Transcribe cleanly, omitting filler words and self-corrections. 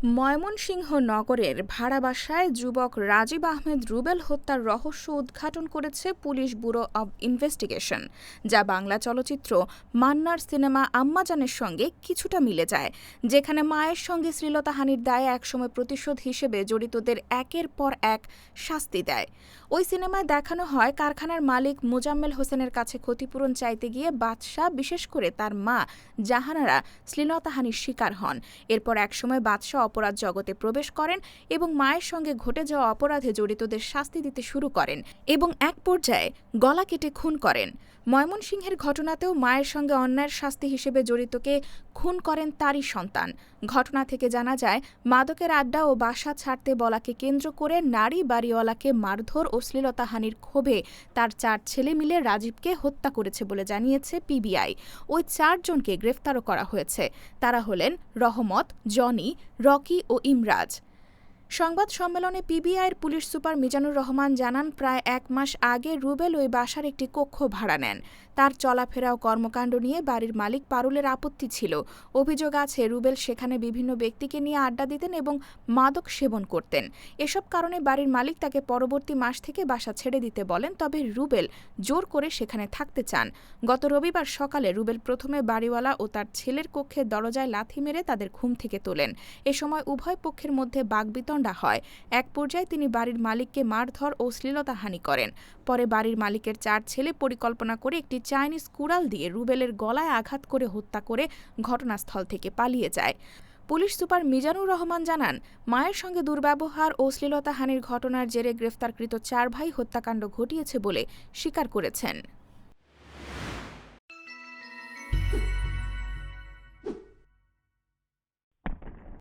ময়মনসিংহ নগরের ভাড়া বাসায় যুবক রাজীব আহমেদ রুবেল হত্যার রহস্য উদ্ঘাটন করেছে পুলিশ ব্যুরো অব ইনভেস্টিগেশন, যা বাংলা চলচ্চিত্র মান্নার সিনেমা আম্মাজানের সঙ্গে কিছুটা মিলে যায়, যেখানে মায়ের সঙ্গে শ্লীলতাহানির দায়ে একসময় প্রতিশোধ হিসেবে জড়িতদের একের পর এক শাস্তি দেয়। ওই সিনেমায় দেখানো হয় কারখানার মালিক মোজাম্মেল হোসেনের কাছে ক্ষতিপূরণ চাইতে গিয়ে বাদশা, বিশেষ করে তার মা জাহানারা শ্লীলতাহানির শিকার হন। এরপর একসময় বাদশা অপরাধ জগতে প্রবেশ করেন এবং মায়ের সঙ্গে ঘটে যাওয়া অপরাধে জড়িতদের শাস্তি দিতে শুরু করেন এবং এক পর্যায়ে গলা কেটে খুন করেন। ময়মনসিংহের ঘটনাতেও মায়ের সঙ্গে অন্যায়ের শাস্তি হিসেবে জড়িতকে খুন করেন তারই সন্তান। ঘটনা থেকে জানা যায়, মাদকের আড্ডা ও বাসা ছাড়তে বলাকে কেন্দ্র করে নারী বাড়িওয়ালাকে মারধর ও শ্লীলতাহানির ক্ষোভে তার 4 ছেলে মিলে রাজীবকে হত্যা করেছে বলে জানিয়েছে পিবিআই। ওই 4 জনকে গ্রেফতারও করা হয়েছে। তারা হলেন রহমত, জনি, রকি ও ইমরাজ। সংবাদ সম্মেলনে পিবিআইয়ের পুলিশ সুপার মিজানুর রহমান জানান, প্রায় 1 মাস আগে রুবেল ওই বাসার একটি কক্ষ ভাড়া নেন। তার চলাফেরা ও কর্মকাণ্ড নিয়ে বাড়ির মালিক পারুলের আপত্তি ছিল। অভিযোগ আছে, রুবেল সেখানে বিভিন্ন ব্যক্তিকে নিয়ে আড্ডা দিতেন এবং মাদক সেবন করতেন। এসব কারণে বাড়ির মালিক তাকে পরবর্তী মাস থেকে বাসা ছেড়ে দিতে বলেন, তবে রুবেল জোর করে সেখানে থাকতে চান। গত রবিবার সকালে রুবেল প্রথমে বাড়িওয়ালা ও তার ছেলের কক্ষের দরজায় লাথি মেরে তাদের ঘুম থেকে তোলেন। এ সময় উভয় পক্ষের মধ্যে বাকবিতণ্ডা হয়। এক পর্যায়ে তিনি বাড়ির মালিককে মারধর ও শ্লীলতাহানি করেন। পরে বাড়ির মালিকের 4 ছেলে পরিকল্পনা করে একটি চাইনিজ কুড়াল দিয়ে রুবেলের গলায় আঘাত করে হত্যা করে ঘটনাস্থল থেকে পালিয়ে যায়। পুলিশ সুপার মিজানুর রহমান জানান, মায়ের সঙ্গে দুর্ব্যবহার ও শ্লীলতাহানির ঘটনার জেরে গ্রেফতারকৃত 4 ভাই হত্যাকাণ্ড ঘটিয়েছে বলে স্বীকার করেছেন।